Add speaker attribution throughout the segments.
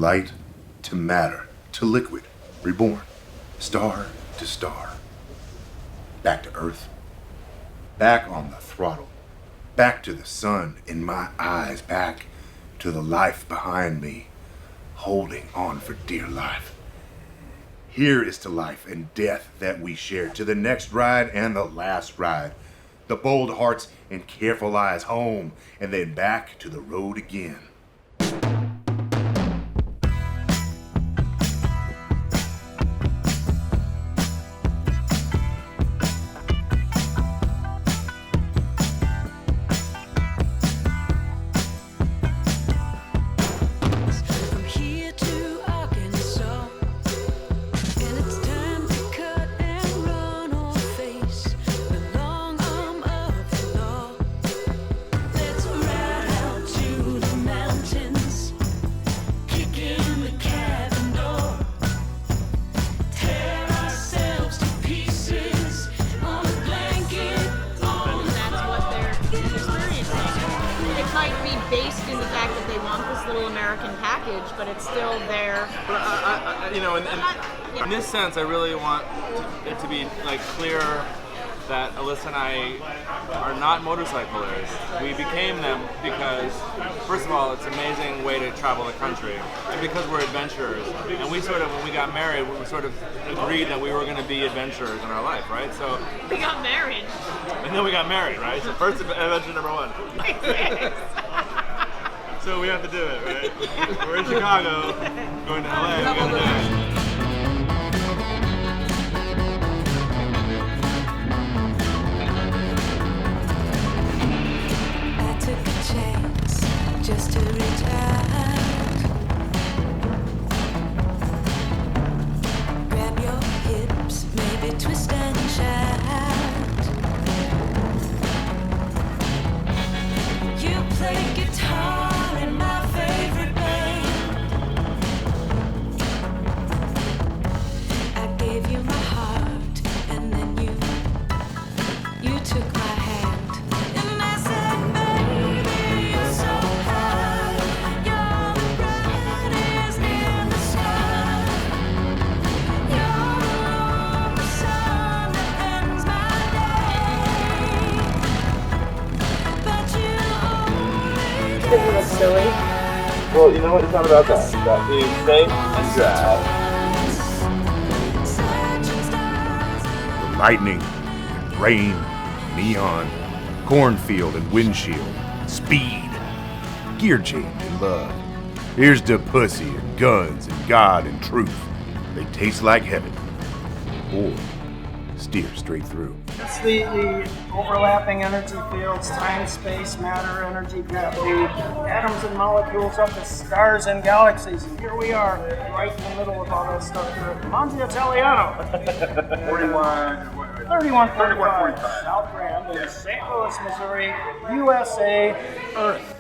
Speaker 1: light to matter to liquid, reborn, star to star. Back to earth, back on the throttle, back to the sun in my eyes, back to the life behind me, holding on for dear life. Here is to life and death that we share, to the next ride and the last ride, the bold hearts and careful eyes home, and then back to the road again.
Speaker 2: Based in the fact that they want this little American package, but it's still there.
Speaker 3: In this sense, I really want it to be like clear that Alyssa and I are not motorcyclers. We became them because, first of all, it's an amazing way to travel the country, and because we're adventurers. And we sort of, when we got married, we sort of agreed that we were going to be adventurers in our life, right? So
Speaker 2: we got married.
Speaker 3: And then we got married, right? So first adventure number one. So we have to do it, right? We're in Chicago, going to LA, we gotta do it.
Speaker 4: I took a chance just to reach out. Grab your hips, maybe twist and shout. You play guitar.
Speaker 2: Silly.
Speaker 3: Well, you know what? It's not about that. It's about being safe and dry.
Speaker 1: Lightning, rain, neon, cornfield and windshield, speed, gear change and love. Here's to pussy and guns and God and truth. They taste like heaven. Or steer straight through.
Speaker 5: It's the overlapping energy fields, time, space, matter, energy, gravity, atoms and molecules up to stars and galaxies. And here we are, right in the middle of all that stuff here at Monte Italiano. 3145 South Grand in St. Louis, Missouri, USA, Earth.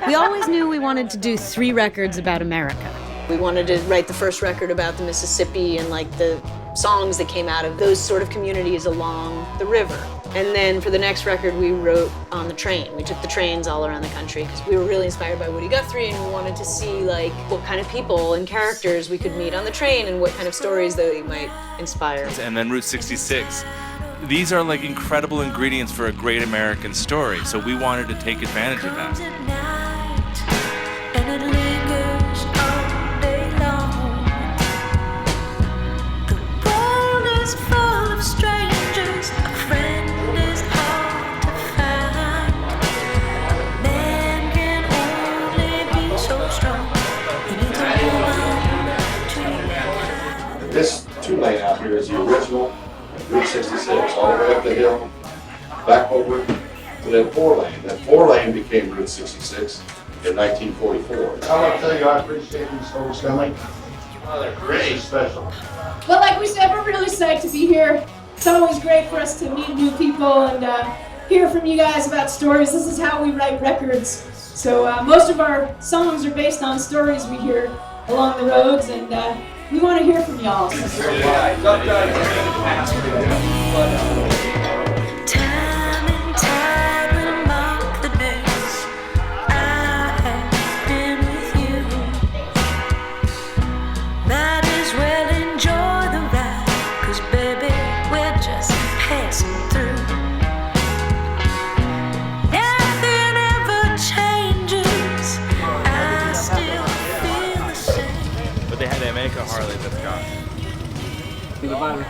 Speaker 2: We always knew we wanted to do 3 records about America.
Speaker 6: We wanted to write the first record about the Mississippi and like the songs that came out of those sort of communities along the river. And then for the next record, we wrote on the train. We took the trains all around the country because we were really inspired by Woody Guthrie, and we wanted to see like what kind of people and characters we could meet on the train and what kind of stories they might inspire.
Speaker 7: And then Route 66. These are like incredible ingredients for a great American story, so we wanted to take advantage of that.
Speaker 8: This 2-lane out here is the original Route 66, all the way up the hill, back over to that 4-lane. That 4-lane became Route 66 in 1944. I want to tell you, I appreciate these folks coming. Oh, they're great. Special.
Speaker 9: Well, like we said, we're really psyched to be here. It's always great for us to meet new people and hear from you guys about stories. This is how we write records. So most of our songs are based on stories we hear along the roads, and we want to hear from y'all.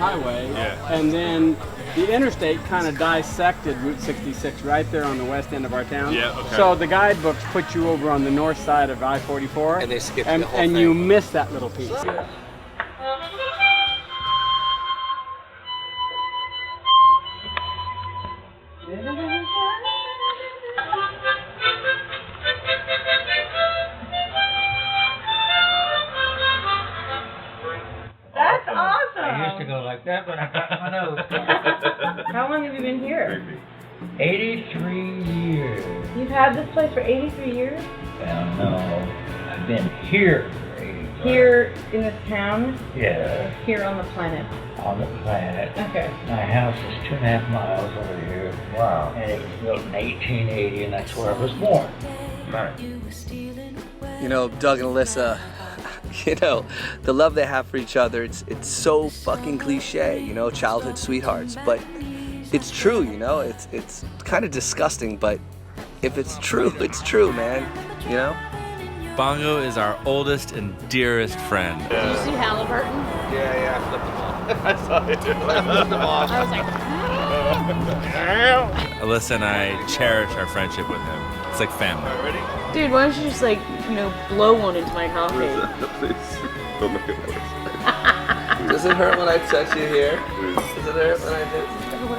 Speaker 5: highway.
Speaker 7: Yeah.
Speaker 5: And then the interstate kind of dissected Route 66 right there on the west end of our town.
Speaker 7: Yeah, okay.
Speaker 5: So the guidebooks put you over on the north side of I-44.
Speaker 10: And they skipped
Speaker 5: and,
Speaker 10: the whole
Speaker 5: and
Speaker 10: thing.
Speaker 5: you miss that little piece.
Speaker 10: Yeah.
Speaker 2: That's awesome.
Speaker 11: I used to go like that, but I got my nose.
Speaker 2: How long have you been here?
Speaker 11: 83 years.
Speaker 2: You've had this place for 83 years?
Speaker 11: Well, no, I've been here for 83.
Speaker 2: Here in this town?
Speaker 11: Yeah,
Speaker 2: Here on the planet?
Speaker 11: on the planet.
Speaker 2: Okay.
Speaker 11: My house is 2.5 miles over here. Wow. And it was built in 1880, and that's where I was born. Right.
Speaker 10: You know, Doug and Alyssa, you know, the love they have for each other, it's so fucking cliche, you know, childhood sweethearts, but it's true, you know, it's kind of disgusting, but if it's true, it's true, man, you know?
Speaker 7: Bongo is our oldest and dearest friend.
Speaker 2: Did you see Halliburton?
Speaker 3: Yeah, I flipped them off. I saw it. I flipped them off.
Speaker 2: I was like,
Speaker 7: Alyssa and I cherish our friendship with him. It's like family.
Speaker 2: dude, why don't you just like, blow one into my coffee?
Speaker 3: Please, don't look at
Speaker 10: Does it hurt when I touch you here? Does it hurt when I do?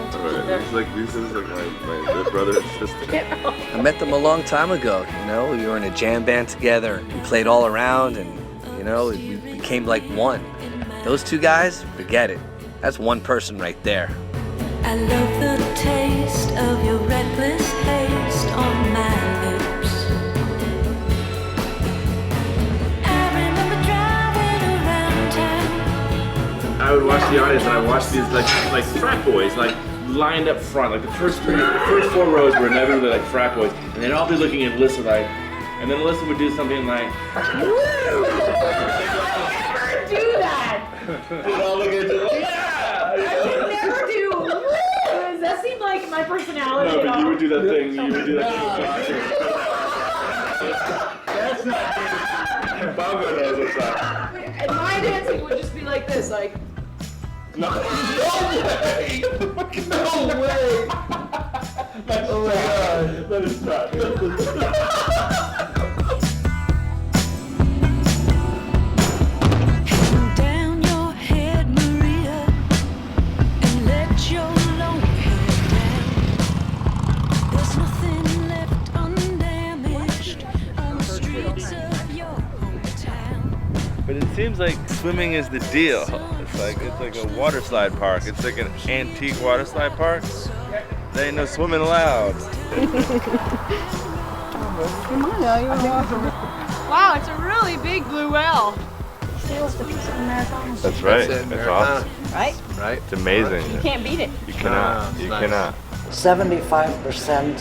Speaker 3: It's like this is like my brother and sister.
Speaker 10: I met them a long time ago, you know, we were in a jam band together, we played all around, and, you know, we became like one. Those two guys, forget it. That's one person right there.
Speaker 4: I love the taste of your reckless haste on my lips. I remember driving around town.
Speaker 12: I would watch the audience and I watched these like frat boys lined up front, like the first 4 rows were inevitably like frat boys, and they'd all be looking at Alyssa like, and then Alyssa would do something like,
Speaker 2: Do that! I would never do. Does that seem like my personality at
Speaker 12: no, but
Speaker 2: all?
Speaker 12: you would do that thing. You would do that thing.
Speaker 3: That's not
Speaker 12: Bongo knows what's up.
Speaker 2: And my dancing would just be like this, like.
Speaker 12: No way!
Speaker 3: No way! Oh my god!
Speaker 12: Let us stop.
Speaker 4: Hang down your head, Maria, and let your long hair down. There's nothing left undamaged on the streets of your hometown.
Speaker 7: But it seems like swimming is the deal. It's like a water slide park. It's like an antique water slide park. There ain't no swimming allowed.
Speaker 2: Wow, it's a really big blue whale.
Speaker 7: That's right.
Speaker 10: That's it,
Speaker 7: That's awesome.
Speaker 2: Right?
Speaker 10: Right?
Speaker 7: It's amazing.
Speaker 2: You can't beat it.
Speaker 7: You cannot. You cannot.
Speaker 11: 75%,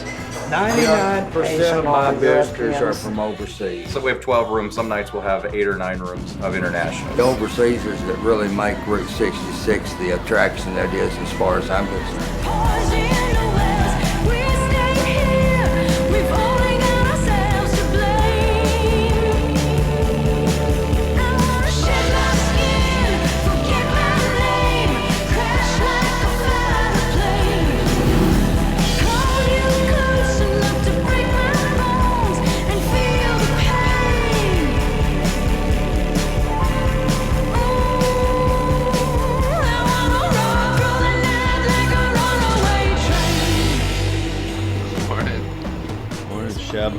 Speaker 11: 99% of my visitors are from overseas.
Speaker 13: So we have 12 rooms. Some nights we'll have 8 or 9 rooms of international.
Speaker 11: The overseasers that really make Route 66 the attraction that is, as far as I'm concerned.
Speaker 4: Poison the west, we stay here. We've only got ourselves to blame. I wanna shed my skin, forget my name, crash like a fighter plane. Hold you close enough to break my bones and feel the pain. I wanna run through the night like a runaway train.
Speaker 7: Morning, Sheb.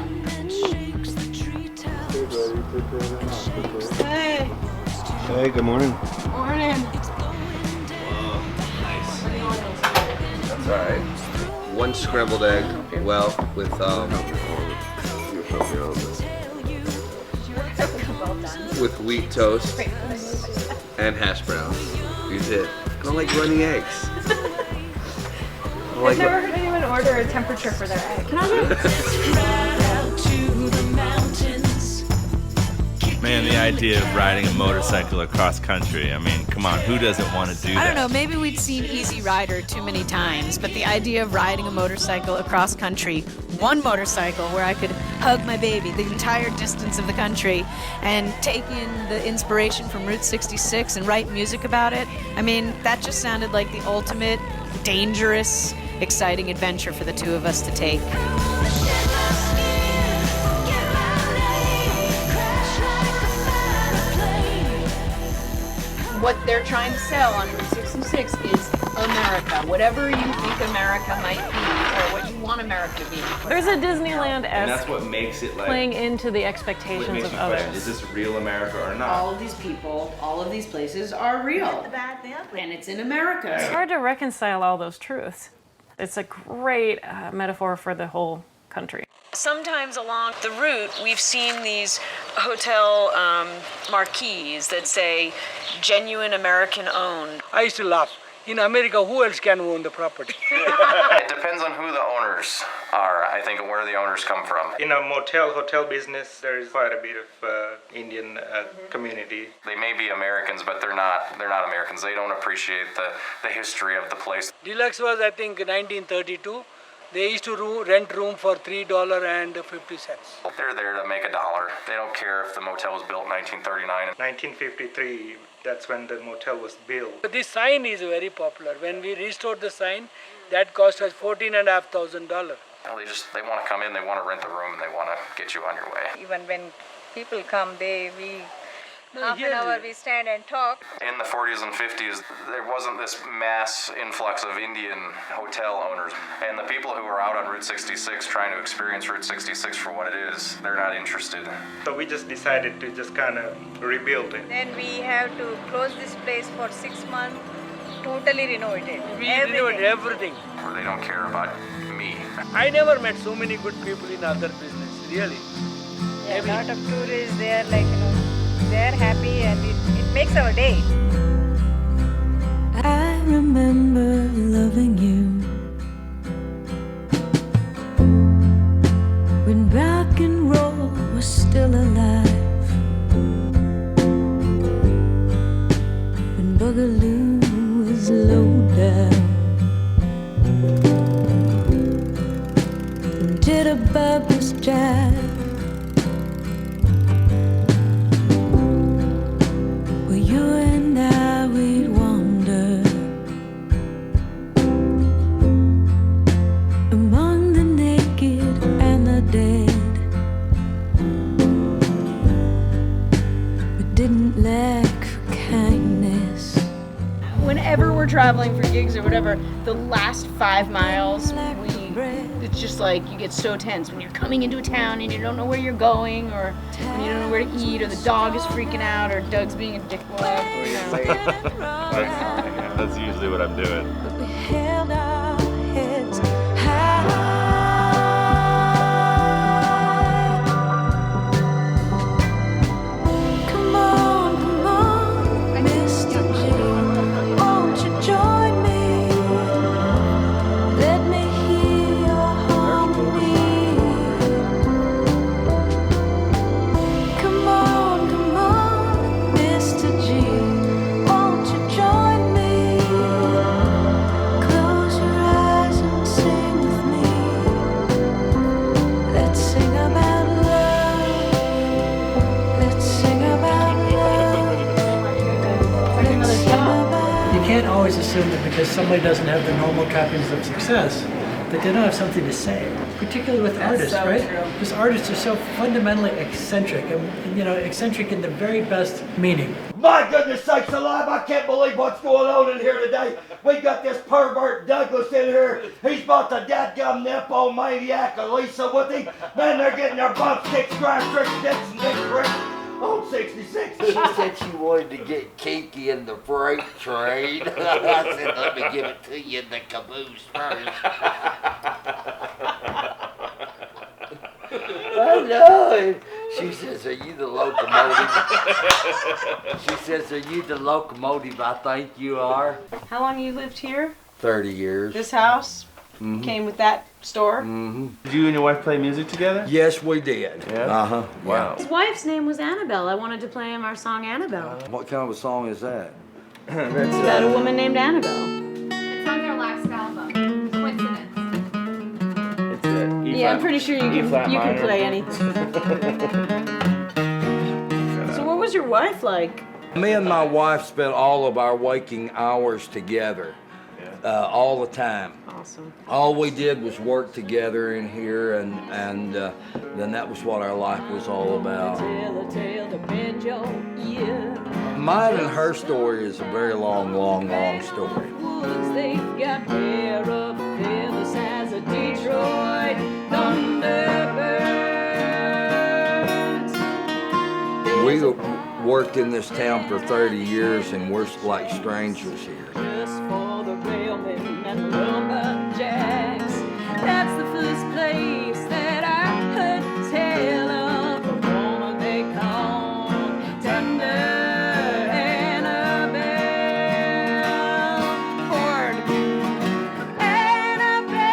Speaker 2: Hey,
Speaker 12: Hey, good morning.
Speaker 2: morning.
Speaker 10: That's all right. One scrambled egg, well, with wheat toast and hash browns. Use it. I don't like running eggs.
Speaker 2: I've never heard anyone order a temperature for their egg. Can I get
Speaker 7: Man, the idea of riding a motorcycle across country. I mean, come on, who doesn't want to do that?
Speaker 6: I don't know, maybe we'd seen Easy Rider too many times, but the idea of riding a motorcycle across country, one motorcycle where I could hug my baby the entire distance of the country and take in the inspiration from Route 66 and write music about it, I mean, that just sounded like the ultimate dangerous, exciting adventure for the two of us to take. What they're trying to sell on Route 66 is America. Whatever you think America might be, or what you want America to be.
Speaker 14: There's a
Speaker 12: And
Speaker 14: Disneyland-esque
Speaker 12: that's what makes it like
Speaker 14: playing into the
Speaker 12: what
Speaker 14: expectations
Speaker 12: makes
Speaker 14: of
Speaker 12: you question,
Speaker 14: others.
Speaker 12: is this real America or not?
Speaker 6: All of these people, all of these places are real. And it's in America.
Speaker 14: It's hard to reconcile all those truths. It's a great metaphor for the whole country.
Speaker 6: Sometimes along the route, we've seen these hotel marquees that say, genuine American owned.
Speaker 15: I used to laugh. In America, who else can own the property?
Speaker 16: It depends on who the owners are, I think, and where the owners come from.
Speaker 17: In a hotel business, there is quite a bit of Indian community.
Speaker 16: They may be Americans, but they're not Americans. They don't appreciate the history of the place.
Speaker 15: Deluxe was, I think, 1932. They used to rent room for $3.50.
Speaker 16: They're there to make $1. They don't care if the motel was built in 1939.
Speaker 17: 1953, that's when the motel was built.
Speaker 15: But this sign is very popular. When we restored the sign, that cost us $14,500.
Speaker 16: Well, they want to come in, they want to rent the room, and they want to get you on your way.
Speaker 18: Even when people come, half an hour we stand and talk.
Speaker 16: In the 40s and 50s, there wasn't this mass influx of Indian hotel owners. And the people who are out on Route 66 trying to experience Route 66 for what it is, they're not interested.
Speaker 17: So we just decided to just kind of rebuild it.
Speaker 18: Then we have to close this place for 6 months, totally renovate it.
Speaker 15: We renovated everything.
Speaker 16: Or they don't care about me.
Speaker 15: I never met so many good people in other business, really.
Speaker 18: Yeah, a lot of tourists, they are they're happy and it makes our day.
Speaker 4: I remember loving you when rock and roll was still alive, when Boogaloo was low down, when Jitterbug was jive. You and I, we'd wander among the naked and the dead. We didn't lack for kindness.
Speaker 6: Whenever we're traveling for gigs or whatever, the last 5 miles, it's just like you get so tense when you're coming into a town and you don't know where you're going, or when you don't know where to eat, or the dog is freaking out, or Doug's being a dickwad.
Speaker 7: That's usually what I'm doing.
Speaker 4: We held our heads high. Come on, Mr. G, won't you join me? Let me hear your harmony. Come on, Mr. G, won't you join me? Close your eyes and sing with me. Let's sing about love. Let's sing about love. Let's sing about
Speaker 5: You can't always assume that because somebody doesn't have the normal trappings of success, that they don't have something to say. Particularly with artists,
Speaker 6: so
Speaker 5: right?
Speaker 6: true.
Speaker 5: Because artists are so fundamentally eccentric, and eccentric in the very best meaning.
Speaker 19: My goodness sakes alive, I can't believe what's going on in here today. We got this pervert Douglas in here. He's bought the dadgum nymphomaniac Elisa with him. Man, they're getting their bump sticks, grind tricks, dicks, and big bricks on 66.
Speaker 20: She said she wanted to get kinky in the freight train. I said, let me give it to you in the caboose first. I know. And she says, are you the locomotive? She says, are you the locomotive I think you are?
Speaker 6: How long you lived here?
Speaker 20: 30 years.
Speaker 6: This house? came with that store.
Speaker 12: Did you and your wife play music together?
Speaker 19: Yes, we did.
Speaker 12: Yeah?
Speaker 19: Wow.
Speaker 6: His wife's name was Annabelle. I wanted to play him our song Annabelle.
Speaker 19: What kind of a song is that?
Speaker 6: It's about a woman named Annabelle.
Speaker 21: It's on their last album. Coincidence.
Speaker 6: Yeah, I'm pretty sure you can play anything. So what was your wife like?
Speaker 19: Me and my wife spent all of our waking hours together, all the time.
Speaker 6: Awesome.
Speaker 19: All we did was work together in here, and then that was what our life was all about. Mine and her story is a very long, long, long story.
Speaker 4: They've got hair up there the size of Detroit Thunderbirds.
Speaker 19: We worked in this town for 30 years, and we're like strangers here.
Speaker 4: Just for the railmen and lumberjacks. That's the first place that I heard tell of the woman they call Tender Annabelle. Ford. Annabelle,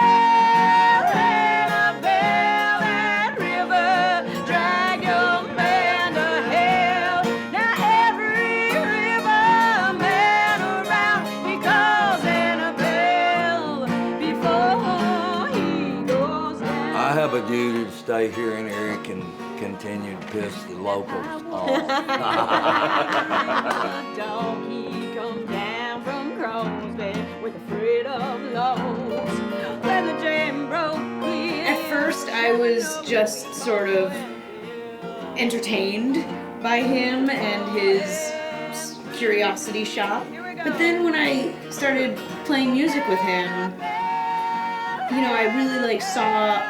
Speaker 4: Annabelle, that river dragged your man to hell. Now every river man around he calls Annabelle before he goes down.
Speaker 19: I have a duty to stay here in here and can continue to piss the locals off.
Speaker 4: Donkey come down from Crosby with a freight of loads. When the jam broke clear.
Speaker 22: At first, I was just sort of entertained by him and his curiosity shop. But then when I started playing music with him, you know, I really saw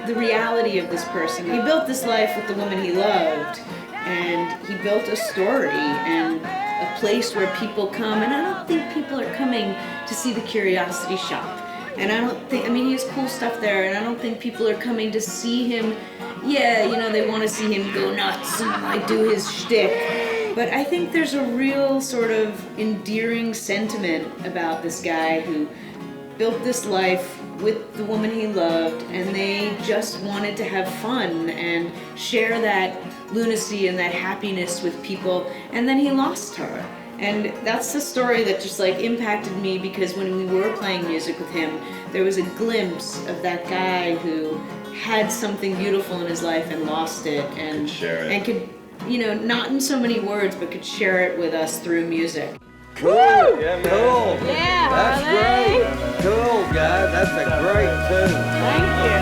Speaker 22: the reality of this person. He built this life with the woman he loved, and he built a story and a place where people come, and I don't think people are coming to see the curiosity shop. And I don't think, I mean, he has cool stuff there, and I don't think people are coming to see him. Yeah, you know, they want to see him go nuts and like do his shtick. But I think there's a real sort of endearing sentiment about this guy who built this life with the woman he loved, and they just wanted to have fun and share that lunacy and that happiness with people, and then he lost her. And that's the story that just impacted me, because when we were playing music with him, there was a glimpse of that guy who had something beautiful in his life and lost it, and could, you know, not in so many words, but could share it with us through music.
Speaker 19: Cool! Yeah, man. Cool!
Speaker 4: Yeah,
Speaker 19: that's
Speaker 4: Harley.
Speaker 19: great! Cool, guys. That's a great tune.
Speaker 4: Thank you.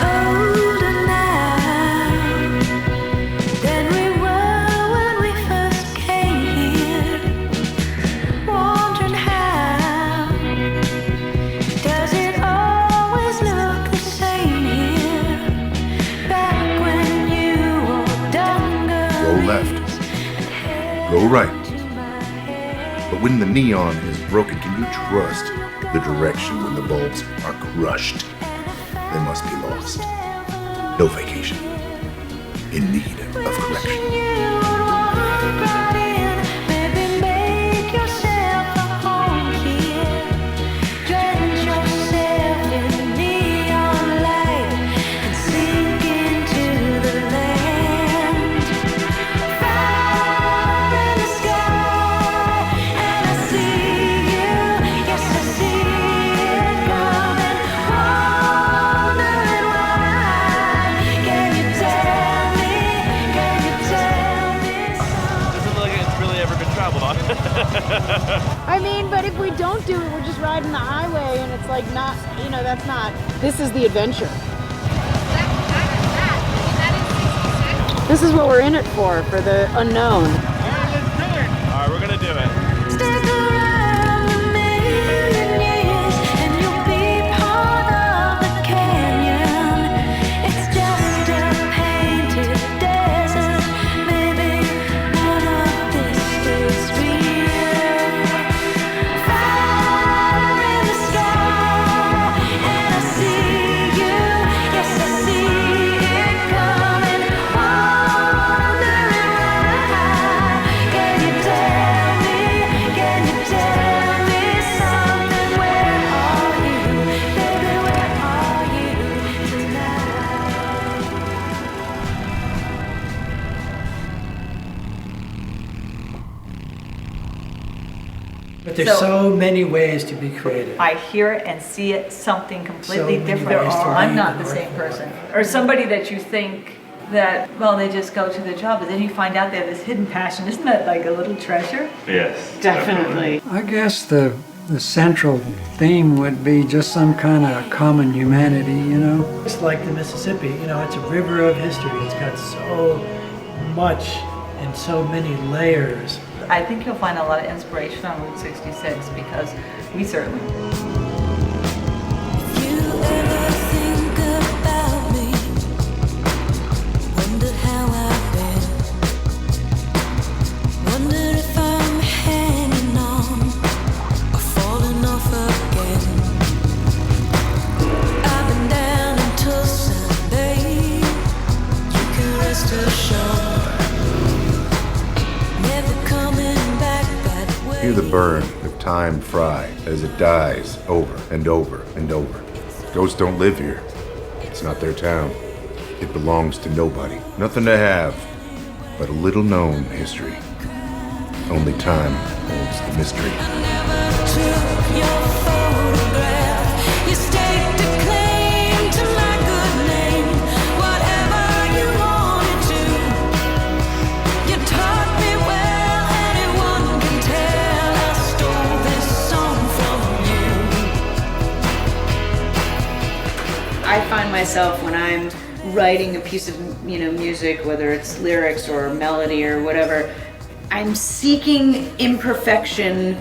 Speaker 4: Older now than we were when we first came here. Wondering how does it always look the same here? Back when you walked younger.
Speaker 1: Go left. Go right. But when the neon is broken, can you trust the direction when the bulbs are crushed? They must be lost. No vacation. In need of correction.
Speaker 2: I mean, but if we don't do it, we're just riding the highway, and it's like not, you know, that's not. This is the adventure. This is what we're in it for the unknown.
Speaker 3: All right, we're gonna do it.
Speaker 4: Stick around a million years and you'll be part of the canyon. It's just a painted desert. Maybe none of this is real. Fire in the sky, and I see you. Yes, I see it coming. Wandering
Speaker 5: But there's so many ways to be creative.
Speaker 8: I hear it and see it something completely
Speaker 5: So many
Speaker 8: different.
Speaker 5: ways to
Speaker 8: I'm
Speaker 5: read
Speaker 8: not
Speaker 5: the
Speaker 8: the same
Speaker 5: word.
Speaker 8: person. Or somebody that you think that, well, they just go to the job, but then you find out they have this hidden passion. Isn't that like a little treasure?
Speaker 12: Yes.
Speaker 8: Definitely.
Speaker 5: I guess the central theme would be just some kind of common humanity, you know? It's like the Mississippi, you know, it's a river of history. It's got so much and so many layers.
Speaker 8: I think you'll find a lot of inspiration on Route 66 because we certainly do.
Speaker 1: Hear the burn of time fry as it dies over and over and over. Ghosts don't live here. It's not their town. It belongs to nobody. Nothing to have but a little known history. Only time holds the mystery.
Speaker 22: I find myself when I'm writing a piece of music, whether it's lyrics or melody or whatever, I'm seeking imperfection.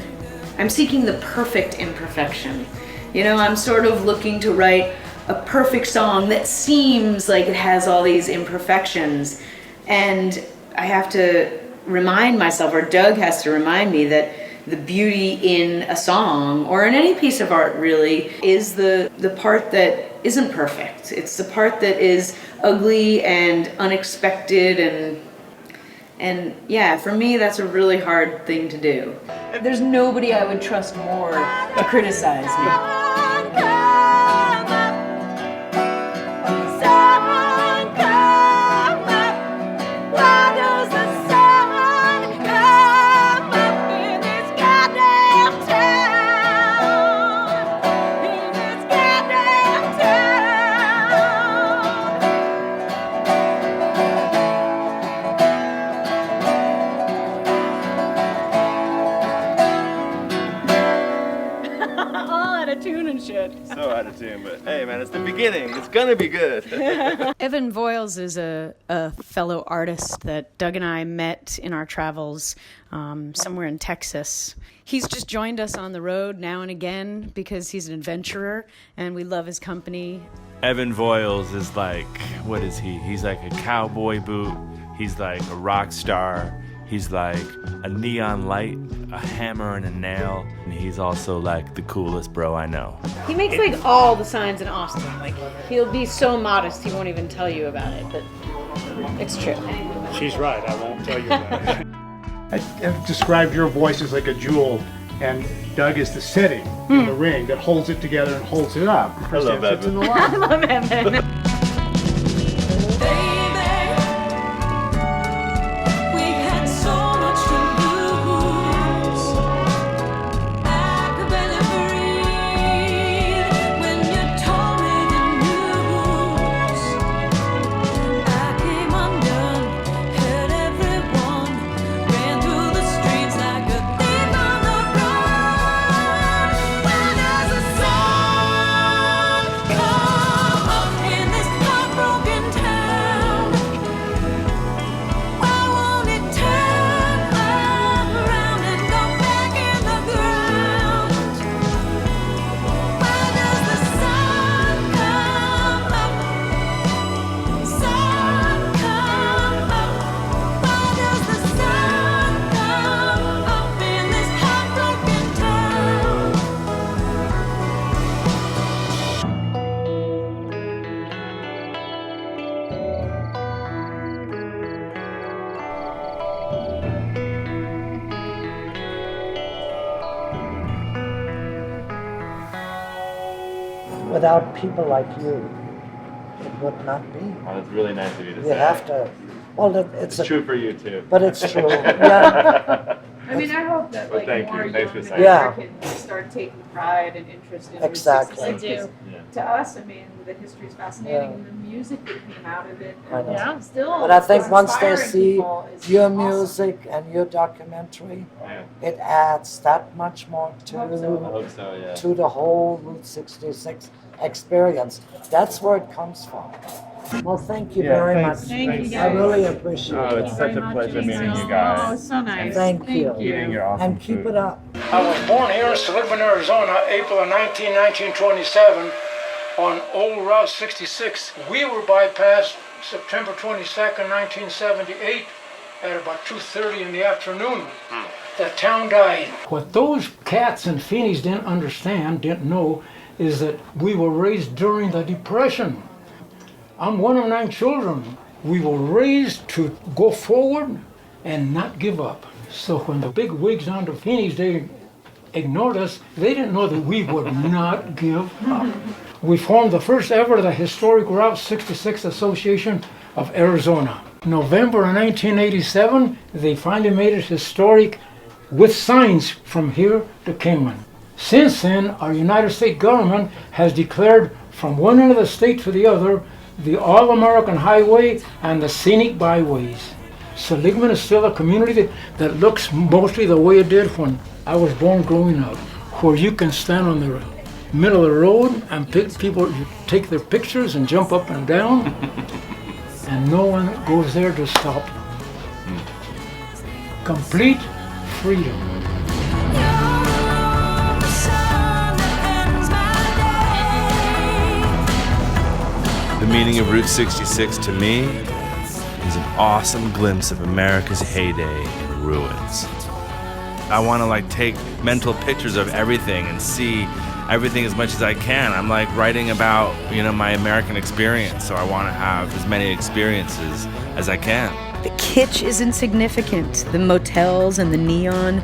Speaker 22: I'm seeking the perfect imperfection. You know, I'm sort of looking to write a perfect song that seems like it has all these imperfections. And I have to remind myself, or Doug has to remind me, that the beauty in a song, or in any piece of art really, is the part that isn't perfect. It's the part that is ugly and unexpected, and yeah, for me that's a really hard thing to do. There's nobody I would trust more to criticize me.
Speaker 7: So out of tune, but hey man, it's the beginning. It's gonna be good.
Speaker 2: Evan Voiles is a fellow artist that Doug and I met in our travels somewhere in Texas. He's just joined us on the road now and again because he's an adventurer and we love his company.
Speaker 7: Evan Voiles is like, what is he? He's like a cowboy boot. He's like a rock star. He's like a neon light, a hammer and a nail. And he's also like the coolest bro I know.
Speaker 2: He makes like all the signs in Austin. Like he'll be so modest he won't even tell you about it, but it's true.
Speaker 9: She's right, I won't tell you about it. I've described your voice as like a jewel, and Doug is the setting in the ring that holds it together and holds it up.
Speaker 7: I love
Speaker 9: It's in
Speaker 7: Evan.
Speaker 9: the line.
Speaker 2: I love Evan.
Speaker 11: Without people like you, it would not be.
Speaker 7: Oh, that's really nice of you to say.
Speaker 11: You have to. Well, it's
Speaker 7: true for you too.
Speaker 11: But it's true. Yeah.
Speaker 10: I mean, I hope that like
Speaker 13: thank
Speaker 10: more
Speaker 13: you. Thanks for
Speaker 10: young
Speaker 13: saying that.
Speaker 10: Americans start taking pride and interest in
Speaker 13: Exactly.
Speaker 10: Route 66.
Speaker 13: I do.
Speaker 10: To us, I mean, the history is fascinating,
Speaker 13: Yeah.
Speaker 10: and the music that came out of it.
Speaker 13: I know.
Speaker 10: And still,
Speaker 13: But I think once they
Speaker 10: inspiring
Speaker 13: see
Speaker 10: people is
Speaker 13: your
Speaker 10: awesome.
Speaker 13: music and your documentary, it adds that much more to,
Speaker 10: I hope
Speaker 13: so, yeah. To the whole Route 66 experience. That's where it comes from. Well, thank you very much.
Speaker 10: Thank you,
Speaker 13: I
Speaker 10: guys.
Speaker 13: really appreciate it.
Speaker 10: Oh, it's such a pleasure meeting you guys. Oh, it's so nice.
Speaker 13: Thank you.
Speaker 10: Eating your awesome
Speaker 13: And keep it up.
Speaker 15: I was born here in Seligman, Arizona, April of 1927, on Old Route 66. We were bypassed September 22nd, 1978, at about 2:30 in the afternoon. The town died.
Speaker 23: What those cats and Feeneys didn't know, is that we were raised during the Depression. I'm one of 9 children. We were raised to go forward and not give up. So when the big wigs on the Feeneys, they ignored us, they didn't know that we would not give up. We formed the first ever, the Historic Route 66 Association of Arizona. November of 1987, they finally made it historic with signs from here to Kingman. Since then, our United States government has declared from one end of the state to the other the All-American Highway and the Scenic Byways. Seligman is still a community that looks mostly the way it did when I was born growing up, where you can stand on the middle of the road and people take their pictures and jump up and down, and no one goes there to stop them. Complete freedom.
Speaker 7: The meaning of Route 66 to me is an awesome glimpse of America's heyday in ruins. I want to like take mental pictures of everything and see everything as much as I can. I'm like writing about, my American experience, so I want to have as many experiences as I can.
Speaker 2: The kitsch is insignificant, the motels and the neon.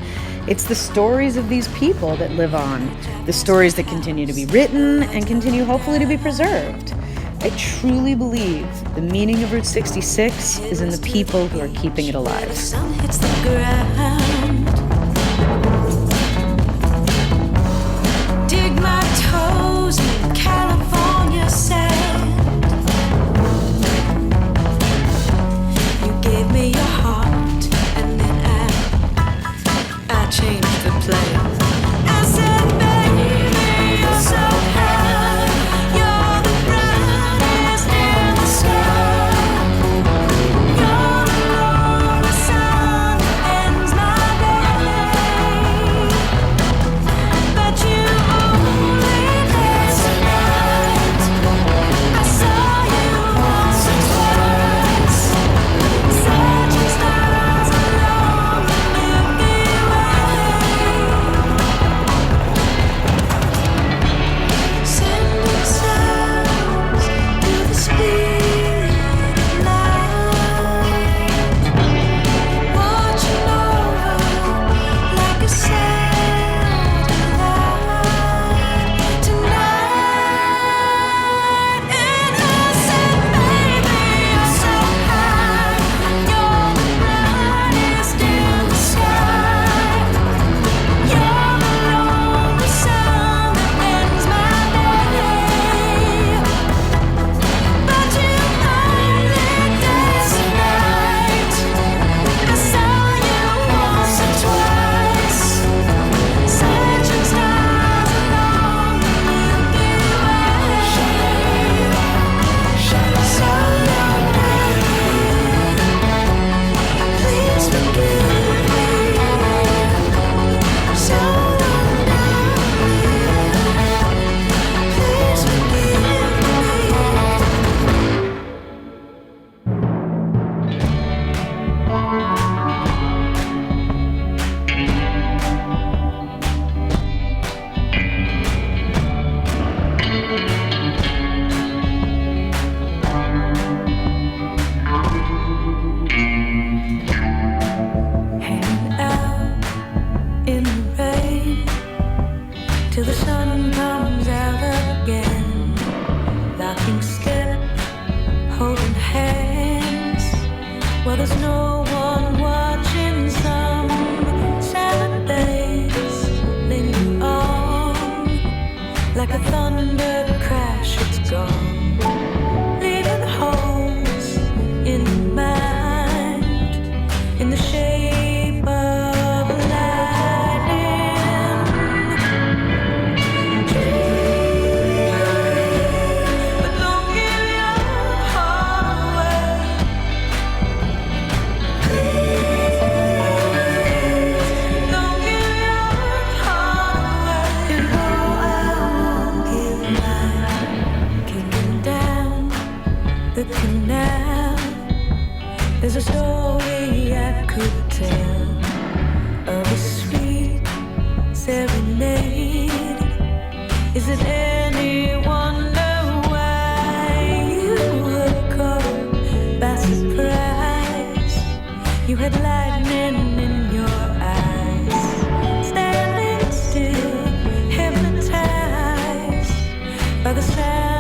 Speaker 2: It's the stories of these people that live on, the stories that continue to be written and continue hopefully to be preserved. I truly believe the meaning of Route 66 is in the people who are keeping it alive.
Speaker 4: Sun hits the ground. Dig my toes in California sand. You gave me your heart, and then I changed the plan. I said, baby, you're so kind. You're the brightest in the sky. You're the sun that ends my in the shape of lightning. But don't give your heart away. Don't give your heart away. And though I won't give mine, kicking down the canal, there's a story I could tell of a sweet serenade. Is it any wonder why you were caught by surprise? You had lightning in your eyes, standing still, hypnotized by the sound